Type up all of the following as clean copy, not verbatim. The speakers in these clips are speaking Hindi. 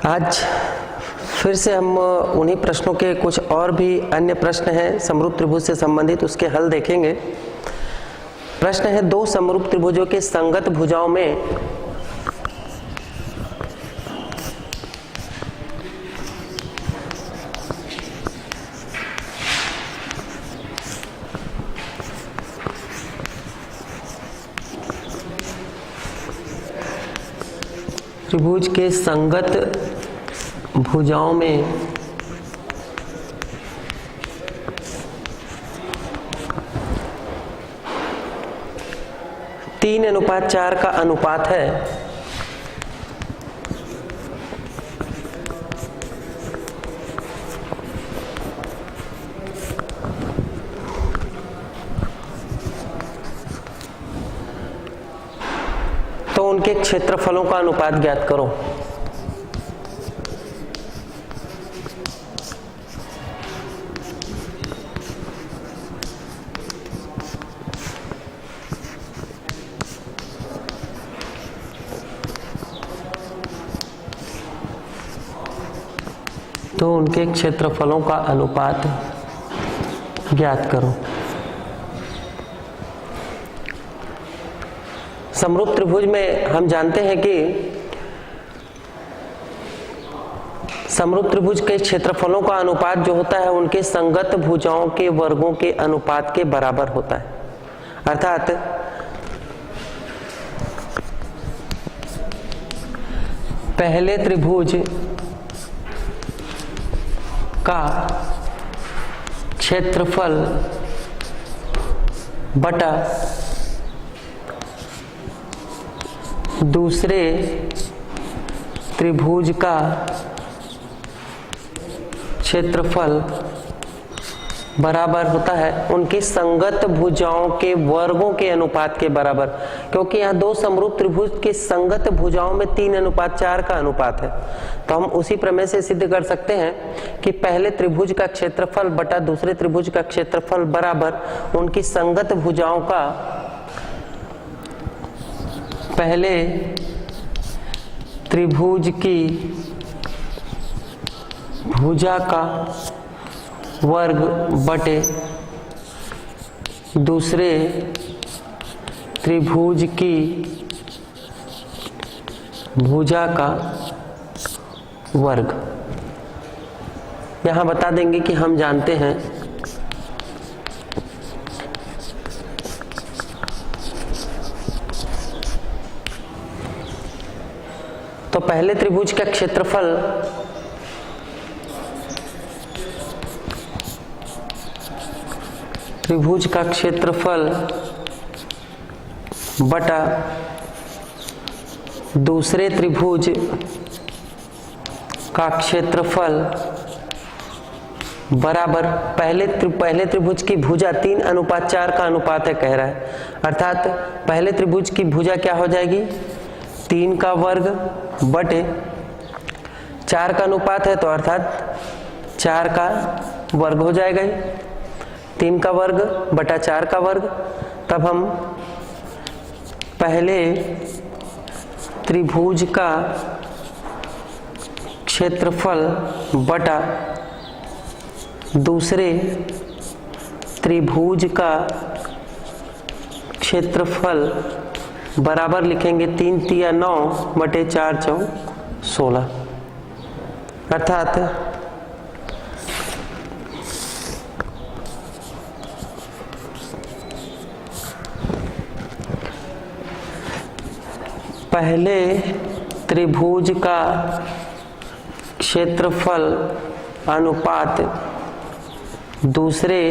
आज फिर से हम उन्हीं प्रश्नों के कुछ और भी अन्य प्रश्न हैं समरूप त्रिभुज से संबंधित, उसके हल देखेंगे। प्रश्न है, दो समरूप त्रिभुजों के संगत भुजाओं में त्रिभुज के संगत भुजाओं में तीन अनुपात 4 का अनुपात है। तो उनके क्षेत्रफलों का अनुपात ज्ञात करो। तो उनके क्षेत्रफलों का अनुपात ज्ञात करो। समरूप त्रिभुज में हम जानते हैं कि समरूप त्रिभुज के क्षेत्रफलों का अनुपात जो होता है उनके संगत भुजाओं के वर्गों के अनुपात के बराबर होता है। अर्थात पहले त्रिभुज का क्षेत्रफल बटा दूसरे त्रिभुज का क्षेत्रफल बराबर होता है उनकी संगत भुजाओं के वर्गों के अनुपात के बराबर। क्योंकि यहाँ दो समरूप त्रिभुज के संगत भुजाओं में 3:4 का अनुपात है, तो हम उसी प्रमेय से सिद्ध कर सकते हैं कि पहले त्रिभुज का क्षेत्रफल बटा दूसरे त्रिभुज का क्षेत्रफल बराबर उनकी संगत भुजाओं का पहले त्रिभुज की भुजा का वर्ग बटे दूसरे त्रिभुज की भुजा का वर्ग। यहां बता देंगे कि हम जानते हैं तो पहले त्रिभुज का क्षेत्रफल बटा दूसरे त्रिभुज का क्षेत्रफल बराबर पहले त्रिभुज की भुजा 3:4 का अनुपात है कह रहा है। अर्थात पहले त्रिभुज की भुजा क्या हो जाएगी, 3 का वर्ग बटे 4 का अनुपात है तो अर्थात 4 का वर्ग हो जाएगा ही, 3 का वर्ग बटा 4 का वर्ग। तब हम पहले त्रिभुज का क्षेत्रफल बटा दूसरे त्रिभुज का क्षेत्रफल बराबर लिखेंगे 3 तिया 9 बटे 4 चौ 16। अर्थात पहले त्रिभुज का क्षेत्रफल अनुपात दूसरे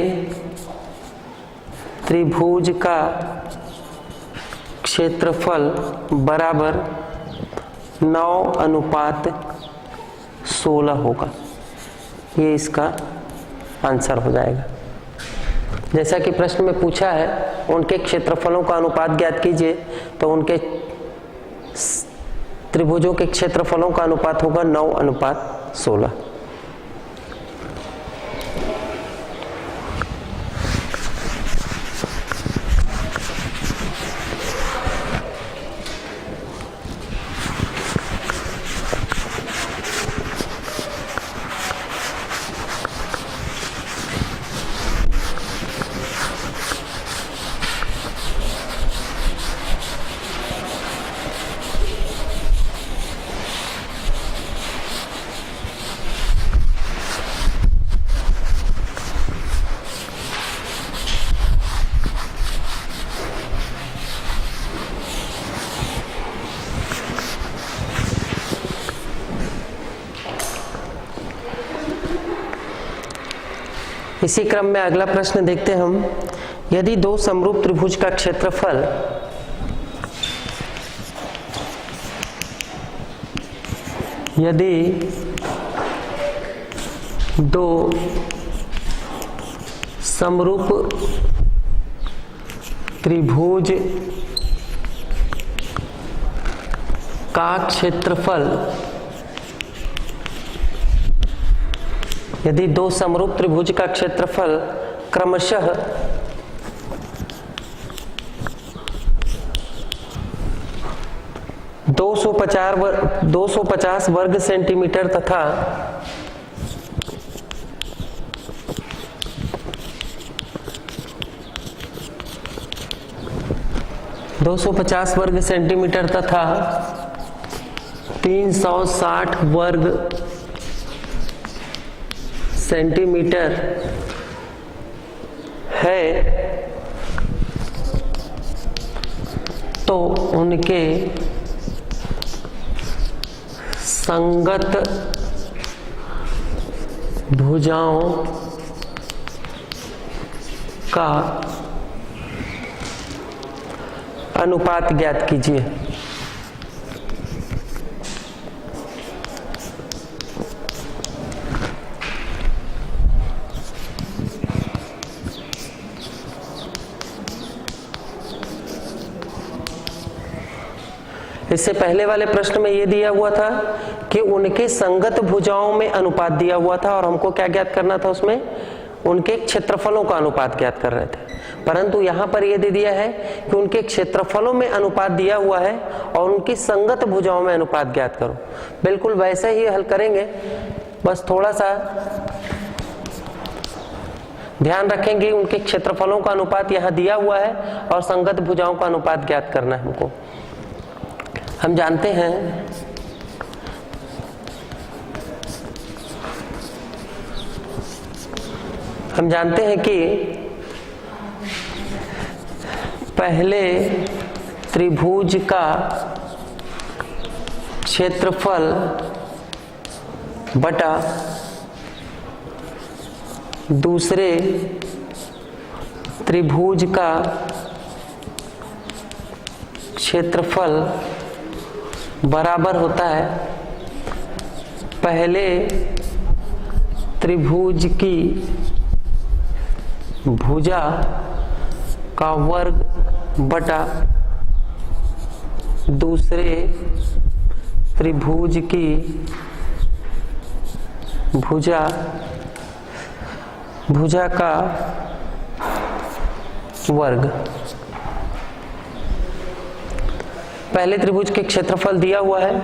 त्रिभुज का क्षेत्रफल बराबर 9:16 होगा। ये इसका आंसर हो जाएगा। जैसा कि प्रश्न में पूछा है उनके क्षेत्रफलों का अनुपात ज्ञात कीजिए, तो उनके त्रिभुजों के क्षेत्रफलों का अनुपात होगा 9:16। इसी क्रम में अगला प्रश्न देखते हैं हम। यदि दो समरूप त्रिभुज का क्षेत्रफल त्रिभुज का क्षेत्रफल यदि दो समरूप त्रिभुज का क्षेत्रफल क्रमशः 250 वर्ग सेंटीमीटर तथा 250 वर्ग सेंटीमीटर तथा 360 वर्ग सेंटीमीटर है तो उनके संगत भुजाओं का अनुपात ज्ञात कीजिए। इससे पहले वाले प्रश्न में यह दिया हुआ था कि उनके संगत भुजाओं में अनुपात दिया हुआ था और हमको क्या ज्ञात करना था, उसमें उनके क्षेत्रफलों का अनुपात ज्ञात कर रहे थे। परंतु यहां पर यह दे दिया है कि उनके क्षेत्रफलों में अनुपात दिया हुआ है और उनकी संगत भुजाओं में अनुपात ज्ञात करो। बिल्कुल वैसे ही हल करेंगे, बस थोड़ा सा ध्यान रखेंगे। उनके क्षेत्रफलों का अनुपात यहां दिया हुआ है और संगत भुजाओं का अनुपात ज्ञात करना है हमको। हम जानते हैं कि पहले त्रिभुज का क्षेत्रफल बटा दूसरे त्रिभुज का क्षेत्रफल बराबर होता है पहले त्रिभुज की भुजा का वर्ग बटा दूसरे त्रिभुज की भुजा का वर्ग। पहले त्रिभुज के क्षेत्रफल दिया हुआ है,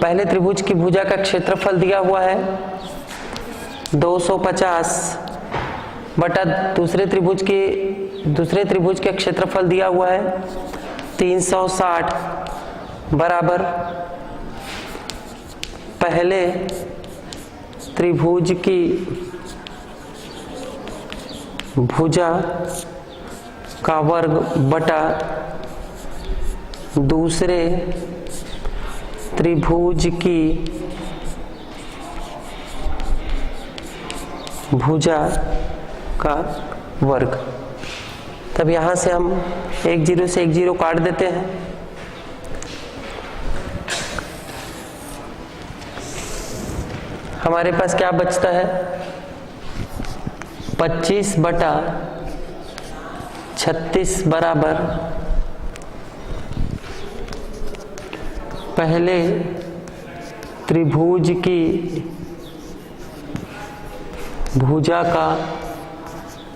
पहले त्रिभुज की भुजा का क्षेत्रफल दिया हुआ है 250 बटा दूसरे त्रिभुज के क्षेत्रफल दिया हुआ है 360 बराबर पहले त्रिभुज की भुजा का वर्ग बटा दूसरे त्रिभुज की भुजा का वर्ग। तब यहां से हम 10 से 10 काट देते हैं। हमारे पास क्या बचता है 25 बटा 36 बराबर पहले त्रिभुज की भुजा का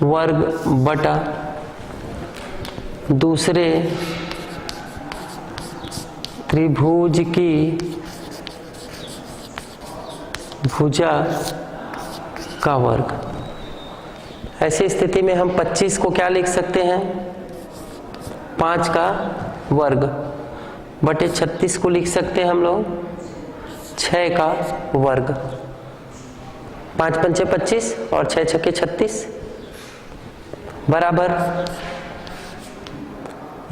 वर्ग बटा दूसरे त्रिभुज की भुजा का वर्ग। ऐसी स्थिति में हम 25 को क्या लिख सकते हैं 5 का वर्ग बटे 36 को लिख सकते हैं हम लोग 6 का वर्ग। 5 पंचे 25 और 6 छक्के 36 बराबर,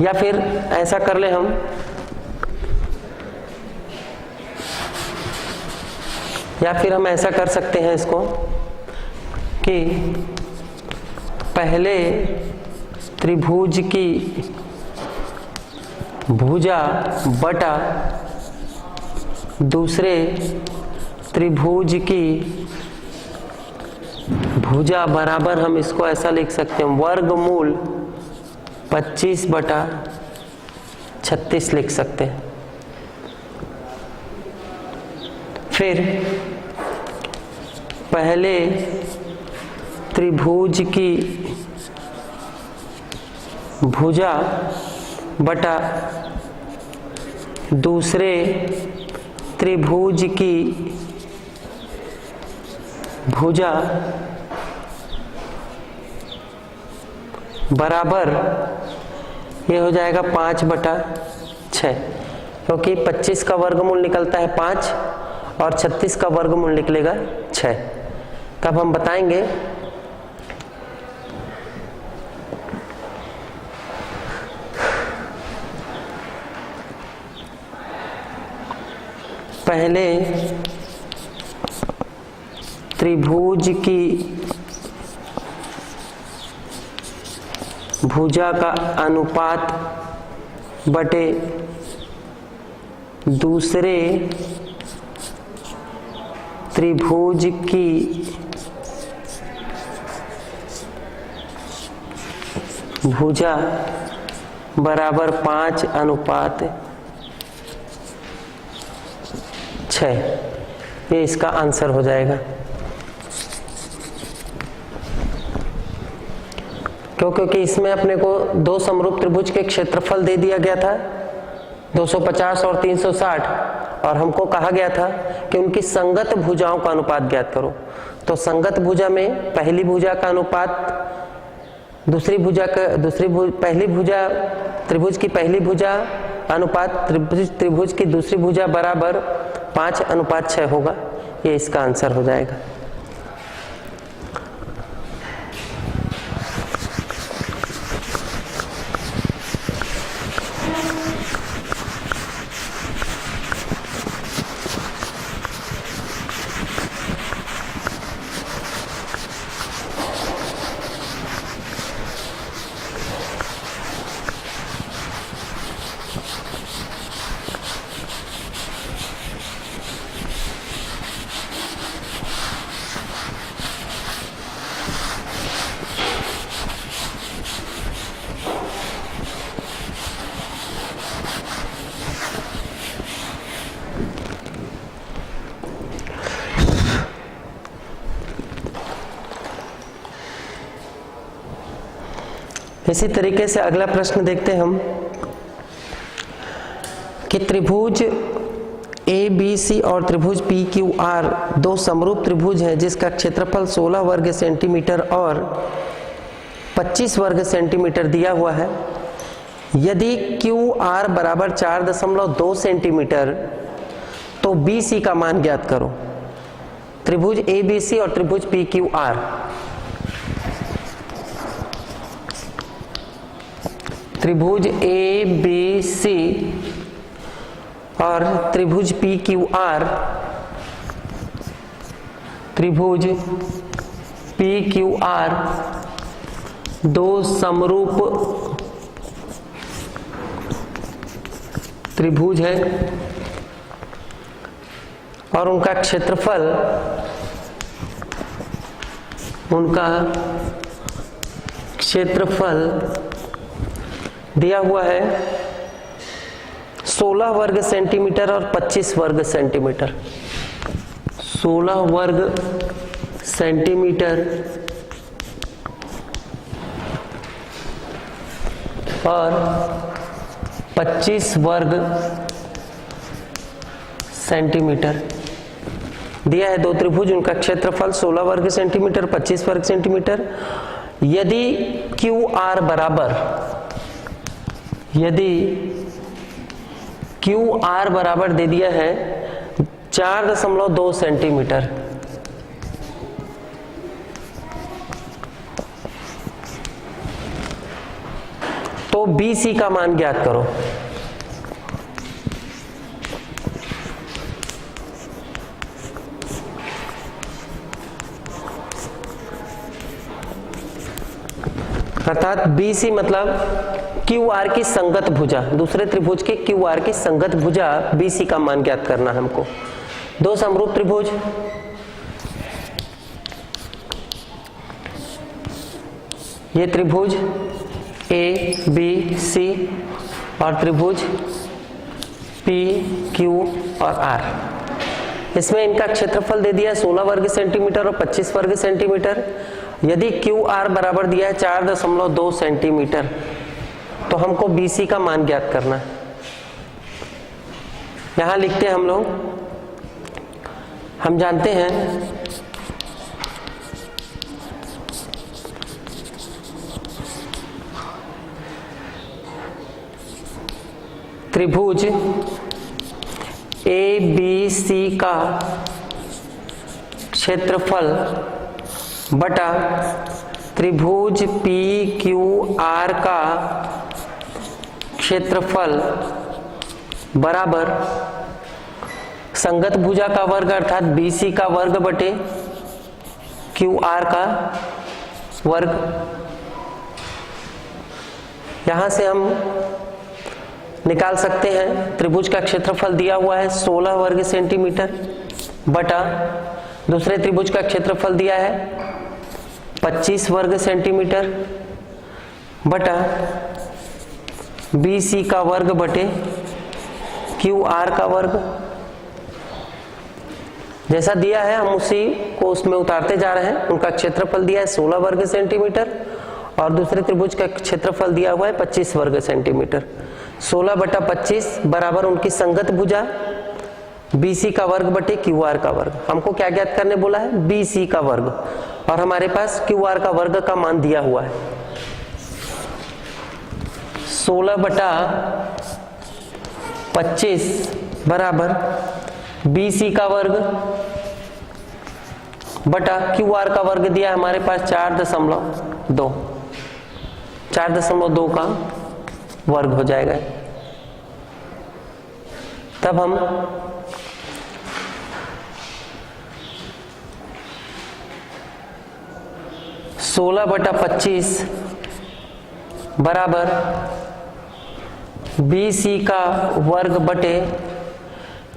या फिर ऐसा कर ले हम या फिर हम ऐसा कर सकते हैं इसको कि पहले त्रिभुज की भुजा बटा दूसरे त्रिभुज की भुजा बराबर, हम इसको ऐसा लिख सकते हैं, वर्गमूल 25/36 लिख सकते हैं। फिर पहले त्रिभुज की भुजा बटा दूसरे त्रिभुज की भुजा बराबर, ये हो जाएगा 5/6, क्योंकि 25 का वर्गमूल निकलता है 5 और 36 का वर्गमूल निकलेगा 6। तब हम बताएंगे पहले त्रिभुज की भुजा का अनुपात बटे दूसरे त्रिभुज की भुजा बराबर 5/6। ये इसका आंसर हो जाएगा। क्योंकि इसमें अपने को दो समरूप त्रिभुज के क्षेत्रफल दे दिया गया था 250 और 360, और हमको कहा गया था कि उनकी संगत भुजाओं का अनुपात ज्ञात करो। तो संगत भुजा में पहली भुजा का अनुपात दूसरी भुजा का पहली भुजा त्रिभुज की पहली भुजा अनुपात त्रिभुज की दूसरी भुजा बराबर 5/6 होगा। ये इसका आंसर हो जाएगा। इसी तरीके से अगला प्रश्न देखते हैं हम कि त्रिभुज ABC और त्रिभुज PQR दो समरूप त्रिभुज हैं जिसका क्षेत्रफल 16 वर्ग सेंटीमीटर और 25 वर्ग सेंटीमीटर दिया हुआ है। यदि QR बराबर 4.2 सेंटीमीटर तो BC का मान ज्ञात करो। त्रिभुज ABC और त्रिभुज PQR, त्रिभुज ABC और त्रिभुज PQR, त्रिभुज PQR दो समरूप त्रिभुज है और उनका क्षेत्रफल दिया हुआ है 16 वर्ग सेंटीमीटर और 25 वर्ग सेंटीमीटर। 16 वर्ग सेंटीमीटर और 25 वर्ग सेंटीमीटर दिया है। दो त्रिभुज, उनका क्षेत्रफल 16 वर्ग सेंटीमीटर 25 वर्ग सेंटीमीटर। यदि QR बराबर दे दिया है 4.2 सेंटीमीटर, तो BC का मान ज्ञात करो। अर्थात BC मतलब QR की संगत भुजा, दूसरे त्रिभुज के QR की संगत भुजा BC का मान ज्ञात करना हमको। दो समरूप त्रिभुज, ये त्रिभुज ABC और त्रिभुज PQ और R, इसमें इनका क्षेत्रफल दे दिया है 16 वर्ग सेंटीमीटर और 25 वर्ग सेंटीमीटर। यदि QR बराबर दिया है 4.2 सेंटीमीटर, तो हमको BC का मान ज्ञात करना है। यहां लिखते हैं हम लोग, हम जानते हैं त्रिभुज ABC का क्षेत्रफल बटा त्रिभुज PQR का क्षेत्रफल बराबर संगत भुजा का वर्ग अर्थात BC का वर्ग बटे QR का वर्ग। यहां से हम निकाल सकते हैं, त्रिभुज का क्षेत्रफल दिया हुआ है 16 वर्ग सेंटीमीटर बटा दूसरे त्रिभुज का क्षेत्रफल दिया है 25 वर्ग सेंटीमीटर बटा BC का वर्ग बटे QR का वर्ग। जैसा दिया है हम उसी को उसमें उतारते जा रहे हैं। उनका क्षेत्रफल दिया है 16 वर्ग सेंटीमीटर और दूसरे त्रिभुज का क्षेत्रफल दिया हुआ है 25 वर्ग सेंटीमीटर। 16 बटा 25 बराबर उनकी संगत भुजा BC का वर्ग बटे QR का वर्ग। हमको क्या ज्ञात करने बोला है? BC का वर्ग, और हमारे पास QR का वर्ग का मान दिया हुआ है 16 बटा 25 बराबर BC का वर्ग बटा QR का वर्ग दिया है हमारे पास 4.2, 4.2 का वर्ग हो जाएगा। तब हम सोलह बटा 25 बराबर BC का वर्ग बटे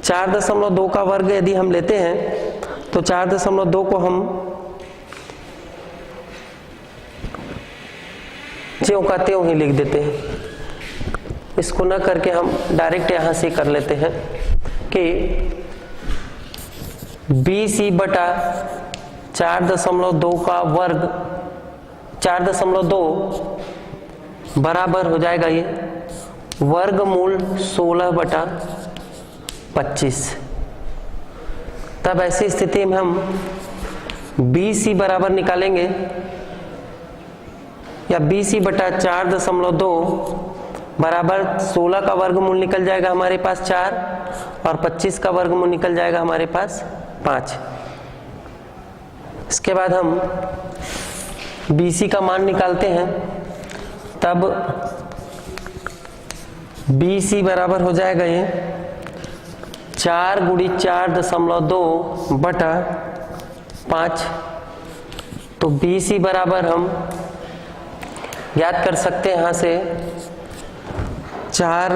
4.2 का वर्ग यदि हम लेते हैं तो 4.2 को हम ज्यों का त्यों ही लिख देते हैं। इसको न करके हम डायरेक्ट यहां से कर लेते हैं कि BC बटा 4.2 का वर्ग 4.2 बराबर हो जाएगा ये वर्गमूल 16 बटा 25। तब ऐसी स्थिति में हम BC बराबर निकालेंगे या BC बटा 4.2 बराबर 16 का वर्गमूल निकल जाएगा हमारे पास 4 और 25 का वर्गमूल निकल जाएगा हमारे पास 5। इसके बाद हम BC का मान निकालते हैं। तब BC बराबर हो जाएगा ये 4 गुणी 4.2 बटा 5। तो BC बराबर हम याद कर सकते हैं यहां से 4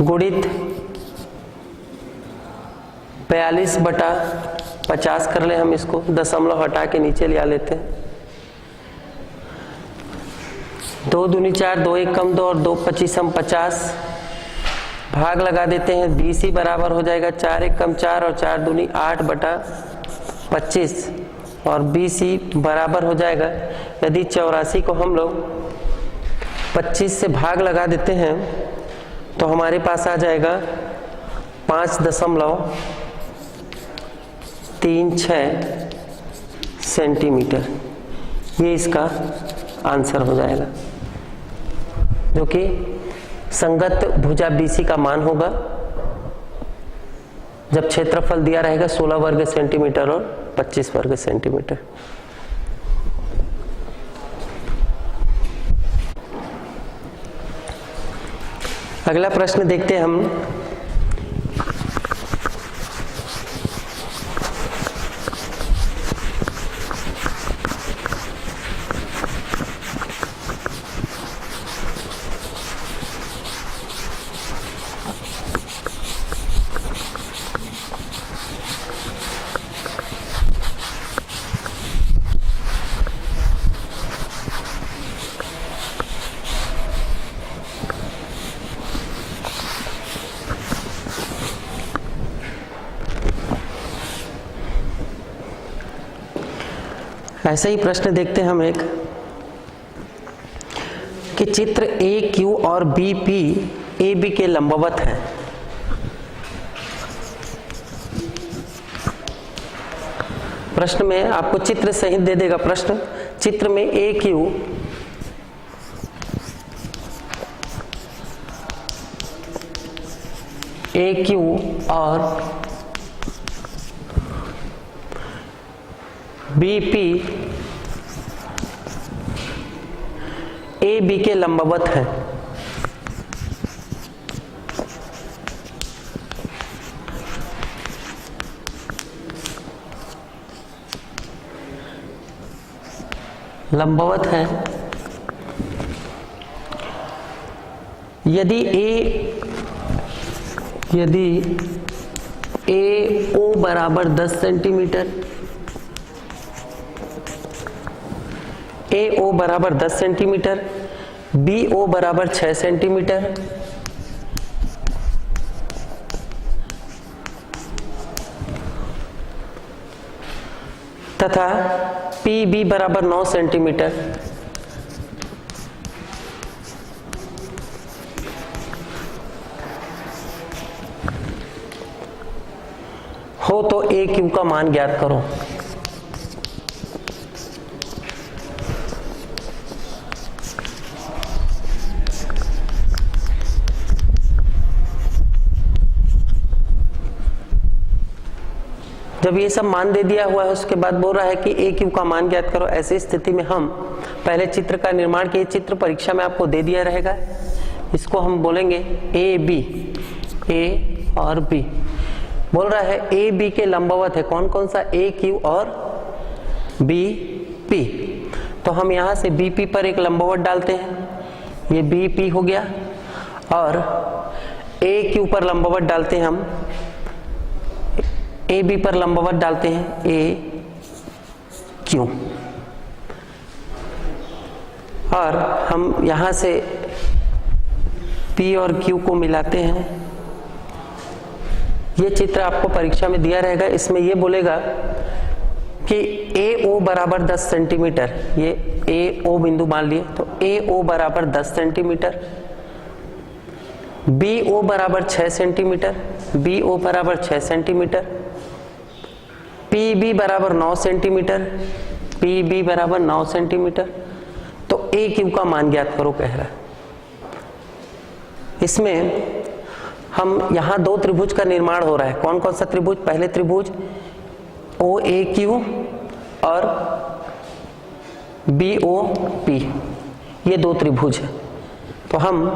गुणित 42 बटा 50 कर ले। हम इसको दशमलव हटा के नीचे ले लेते हैं। 2 दूनी 4, 2 1 कम 2 और 2 25 हम 50 भाग लगा देते हैं। BC बराबर हो जाएगा 4 1 कम 4 और 4 दूनी 8 बटा 25 और BC बराबर हो जाएगा, यदि 84 को हम लोग 25 से भाग लगा देते हैं तो हमारे पास आ जाएगा 5.36 सेंटीमीटर। ये इसका आंसर हो जाएगा, जो कि संगत भुजा BC का मान होगा जब क्षेत्रफल दिया रहेगा 16 वर्ग सेंटीमीटर और 25 वर्ग सेंटीमीटर। अगला प्रश्न देखते हैं हम। ऐसे ही प्रश्न देखते हैं हम एक कि चित्र ए क्यू और बी पी ए बी के लंबवत है। प्रश्न में आपको चित्र सहित दे देगा प्रश्न। चित्र में ए क्यू और बी पी ए बी के लंबवत है। लंबवत है यदि ए ओ बराबर 10 सेंटीमीटर, ए ओ बराबर 10 सेंटीमीटर, बी ओ बराबर 6 सेंटीमीटर, तथा पी बी बराबर 9 सेंटीमीटर, हो तो ए क्यू का मान ज्ञात करो। जब ये सब मान दे दिया हुआ है उसके बाद बोल रहा है कि ए क्यू का मान ज्ञात करो। ऐसी स्थिति में हम पहले चित्र का निर्माण किए। चित्र परीक्षा में आपको दे दिया रहेगा। इसको हम बोलेंगे ए बी, ए और बी। बोल रहा है ए बी के लंबवत है। कौन कौन सा? ए क्यू और बी पी। तो हम यहां से बी पी पर एक लंबवत डालते हैं, ये बी पी हो गया, और ए क्यू पर लंबवत डालते हैं हम, ए बी पर लंबवत डालते हैं ए क्यू, और हम यहां से पी और क्यू को मिलाते हैं। ये चित्र आपको परीक्षा में दिया रहेगा। इसमें ये बोलेगा कि ए ओ बराबर 10 सेंटीमीटर, ये ए ओ बिंदु मान लिए, तो ए ओ बराबर 10 सेंटीमीटर, बी ओ बराबर 6 सेंटीमीटर, बी ओ बराबर 6 सेंटीमीटर, पी बी बराबर 9 सेंटीमीटर, पी बी बराबर 9 सेंटीमीटर। तो ए क्यू का मान ज्ञात करो कह रहा है। इसमें हम यहां दो त्रिभुज का निर्माण हो रहा है। कौन कौन सा त्रिभुज? पहले त्रिभुज ओ ए क्यू और बी ओ पी, ये दो त्रिभुज है। तो हम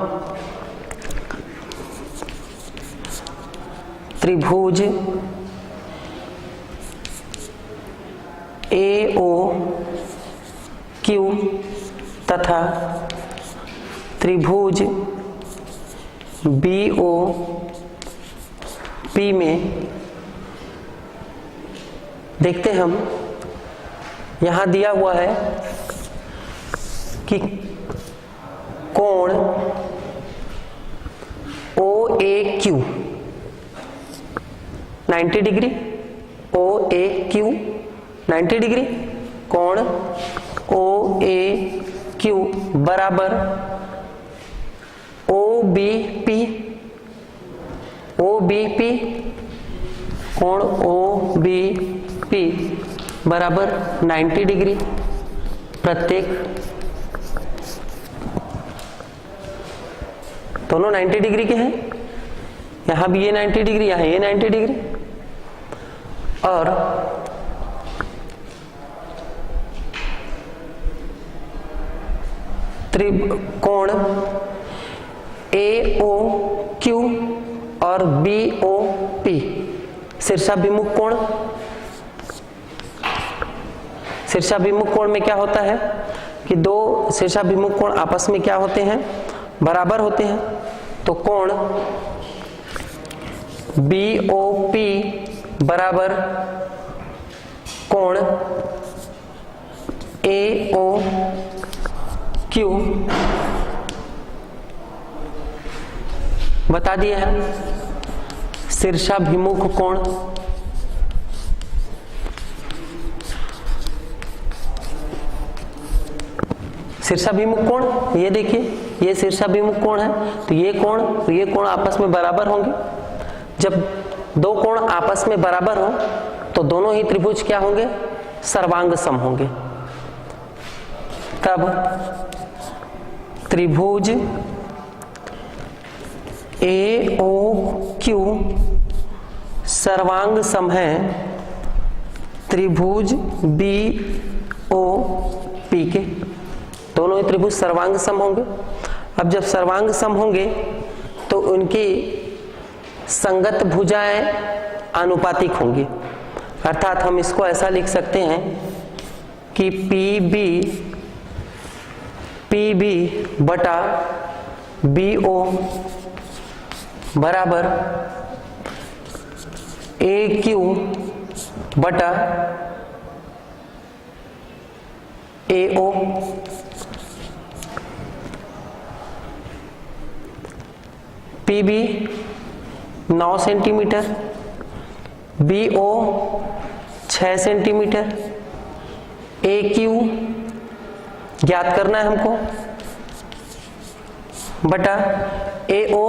त्रिभुज ए ओ क्यू तथा त्रिभुज बी ओ पी में देखते हम, यहां दिया हुआ है कि कोण O A Q 90 degree, O A Q 90 degree, कोण ओ ए क्यू बराबर O B P, O B P, कोण ओ बी पी बराबर 90 डिग्री प्रत्येक। दोनों 90 डिग्री के हैं। यहां भी ये 90 डिग्री, यहां ये 90 डिग्री, और त्रिकोण ए ओ क्यू और बी ओ पी शीर्षाभिमुख कोण। शीर्षाभिमुख कोण में क्या होता है कि दो शीर्षाभिमुख कोण आपस में क्या होते हैं? बराबर होते हैं। तो कोण बी ओ पी बराबर कोण ए ओ क्यू बता दिया है। शीर्षाभिमुख कोण शीर्षाभिमुख कोण, ये देखिए ये शीर्षाभिमुख कोण है, तो ये कोण आपस में बराबर होंगे। जब दो कोण आपस में बराबर हो तो दोनों ही त्रिभुज क्या होंगे, सर्वांग सम होंगे। तब त्रिभुज AOQ सर्वांग सम है त्रिभुज BOP के, दोनों ही त्रिभुज सर्वांग सम होंगे। अब जब सर्वांग सम होंगे तो उनकी संगत भुजाएं आनुपातिक होंगी, अर्थात हम इसको ऐसा लिख सकते हैं कि PB बटा BO बराबर AQ बटा AO। PB 9 centimetre, BO 6 centimetre, AQ ज्ञात करना है हमको बटा AO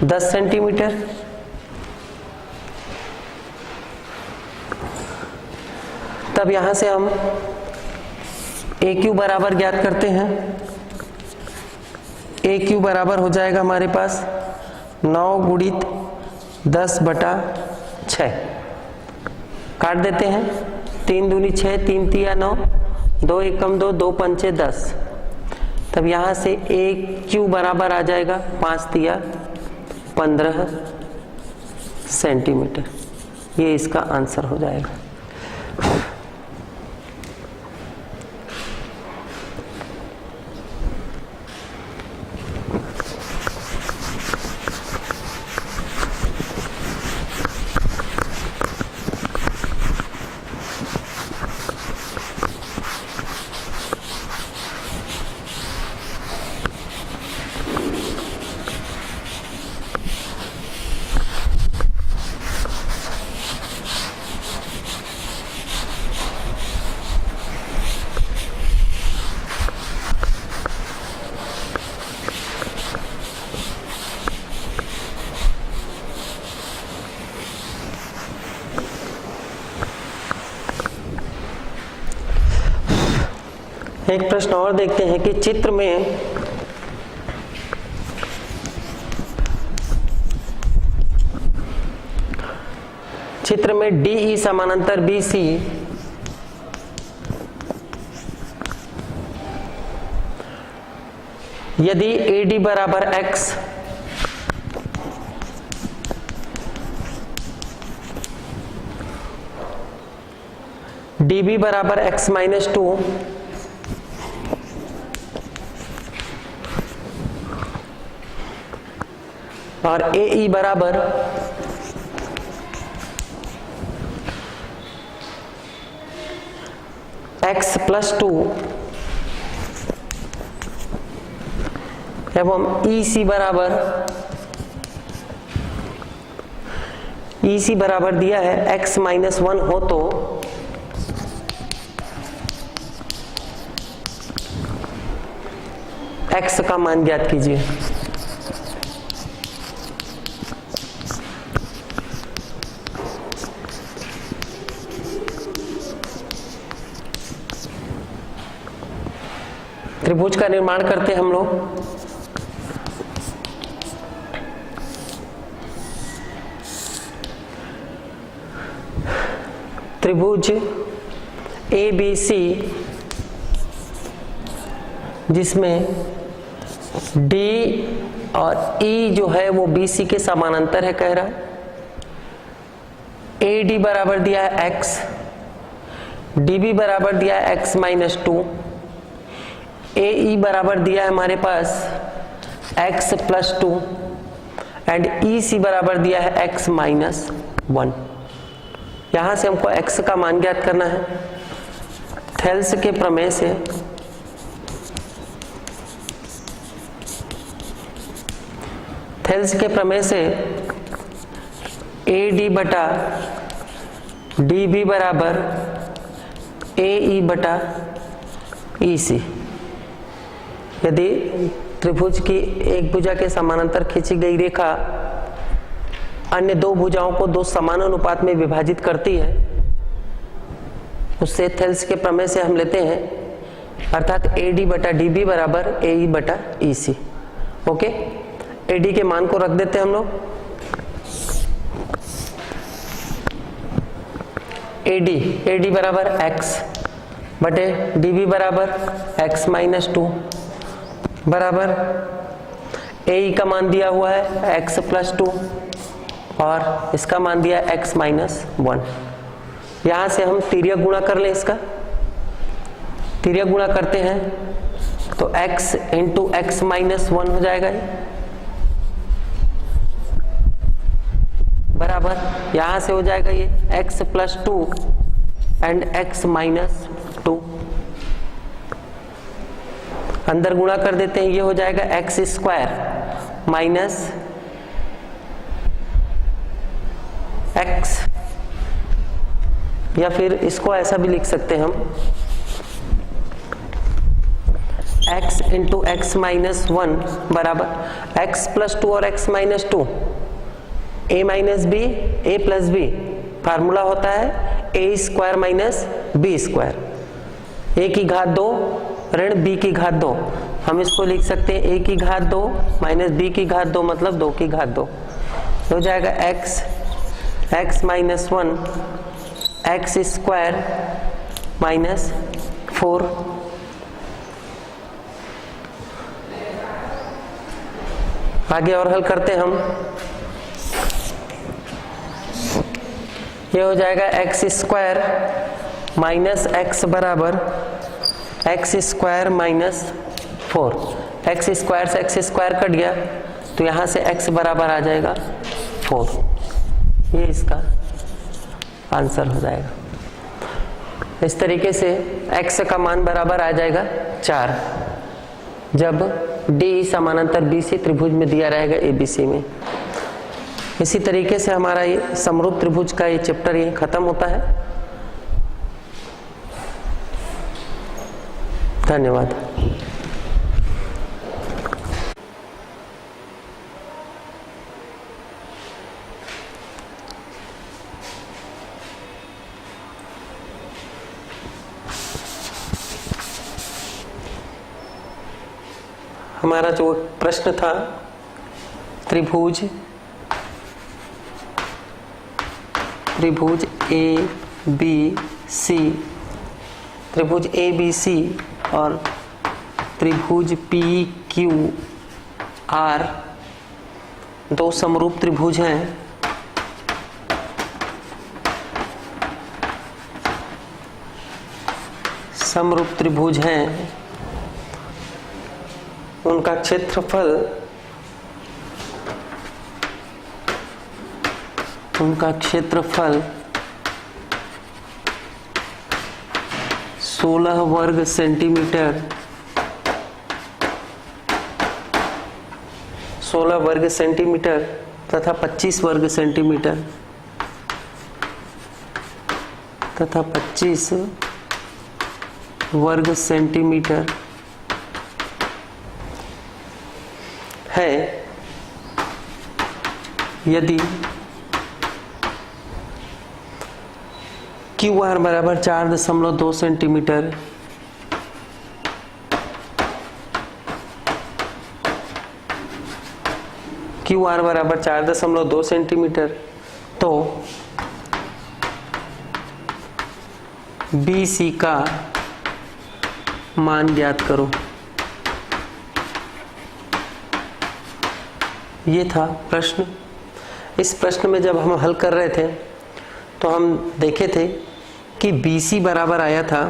10 सेंटीमीटर। तब यहां से हम AQ बराबर ज्ञात करते हैं। AQ बराबर हो जाएगा हमारे पास 9 गुणित 10 बटा 6, काट देते हैं, 3 दूनी 6, 3 तिया 9, 2 एकम 2, 2 पंचे 10। तब यहां से AQ बराबर आ जाएगा 5 तिया 15 सेंटीमीटर। ये इसका आंसर हो जाएगा। एक प्रश्न और देखते हैं कि चित्र में DE समानांतर BC यदि AD बराबर X DB बराबर X माइनस 2 और AE बराबर X प्लस 2 एवं EC बराबर दिया है X माइनस 1 हो तो X का मान ज्ञात कीजिए। त्रिभुज का निर्माण करते हैं हम लोग। त्रिभुज ABC जिसमें D और E जो है वो BC के समानांतर है कह रहा है। AD बराबर दिया है X, DB बराबर दिया है X माइनस 2, AE बराबर दिया है हमारे पास X प्लस 2 एंड EC बराबर दिया है X माइनस 1। यहां से हमको X का मान ज्ञात करना है। थेल्स के प्रमेय से AD बटा DB बराबर AE बटा EC। यदि त्रिभुज की एक भुजा के समानांतर खींची गई रेखा अन्य दो भुजाओं को दो समान अनुपात में विभाजित करती है, उससे थेल्स के प्रमेय से हम लेते हैं, अर्थात AD बटा DB बराबर AE बटा EC। ओके, AD के मान को रख देते हैं हम लोग। AD बराबर x बटे DB बराबर x माइनस 2 बराबर AE का मान दिया हुआ है x प्लस 2 और इसका मान दिया x माइनस 1। यहां से हम तिर्यक गुणा कर लें, इसका तिर्यक गुणा करते हैं तो x इंटू x माइनस 1 हो जाएगा बराबर, यहां से हो जाएगा ये x plus 2 and x minus 2, अंदर गुणा कर देते हैं, ये हो जाएगा x स्क्वायर माइनस x, या फिर इसको ऐसा भी लिख सकते हैं हम x इंटू एक्स माइनस 1 बराबर x प्लस 2 और x minus 2, a minus B A plus B, formula होता है a square minus B square, a की घात 2 ऋण b की घात 2, हम इसको लिख सकते हैं a की घात 2 माइनस b की घात 2 मतलब 2 की घात 2, हो जाएगा x minus 1 x square minus 4। आगे और हल करते हैं हम, ये हो जाएगा x स्क्वायर माइनस x बराबर x square minus 4, x square से x स्क्वायर कट गया तो यहाँ से x बराबर आ जाएगा 4, ये इसका आंसर हो जाएगा। इस तरीके से x का मान बराबर आ जाएगा 4 जब D समानांतर BC त्रिभुज में दिया रहेगा ABC में। इसी तरीके से हमारा ये समरूप त्रिभुज का ये चैप्टर ये खत्म होता है। धन्यवाद। हमारा जो प्रश्न था त्रिभुज ABC, त्रिभुज ABC और त्रिभुज PQR दो समरूप त्रिभुज हैं। समरूप त्रिभुज हैं, उनका क्षेत्रफल 16 वर्ग सेंटीमीटर, 16 वर्ग सेंटीमीटर तथा 25 वर्ग सेंटीमीटर तथा 25 वर्ग सेंटीमीटर है यदि QR बराबर 4.2 सेंटीमीटर, QR बराबर 4.2 सेंटीमीटर, तो BC का मान ज्ञात करो। ये था प्रश्न। इस प्रश्न में जब हम हल कर रहे थे तो हम देखे थे कि BC बराबर आया था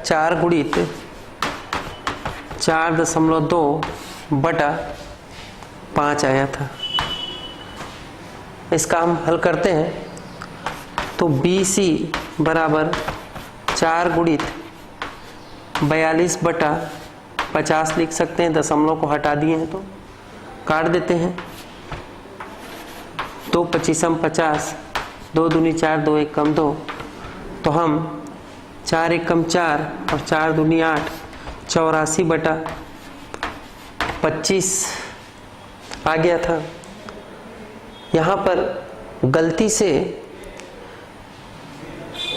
4 गुणित 4.2 बटा 5 आया था। इसका हम हल करते हैं तो BC बराबर 4 गुणित 42 बटा 50 लिख सकते हैं, दशमलव को हटा दिए हैं तो काट देते हैं। 2 25 50, 2 दूनी 4, 2 1 कम 2, तो हम 4 एकम 4 और 4 दूनी 8, 84/25 आ गया था। यहाँ पर गलती से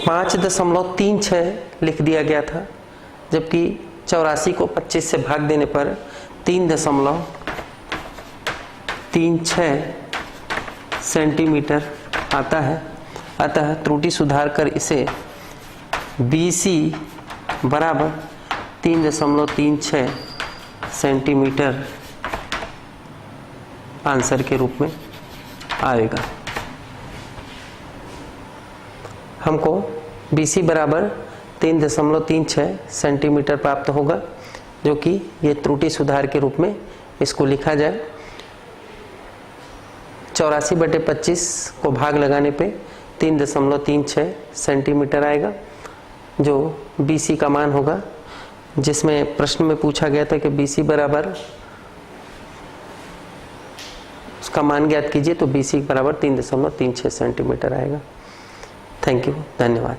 5.36 लिख दिया गया था, जबकि 84 को 25 से भाग देने पर 3.36 सेंटीमीटर आता है। अतः त्रुटि सुधार कर इसे BC बराबर 3.36 सेंटीमीटर आंसर के रूप में आएगा। हमको BC बराबर 3.36 सेंटीमीटर प्राप्त होगा, जो कि ये त्रुटि सुधार के रूप में इसको लिखा जाए। 84/25 को भाग लगाने पे 3.36 सेंटीमीटर आएगा, जो BC का मान होगा, जिसमें प्रश्न में पूछा गया था कि BC बराबर उसका मान ज्ञात कीजिए, तो BC बराबर 3.36 सेंटीमीटर आएगा। थैंक यू, धन्यवाद।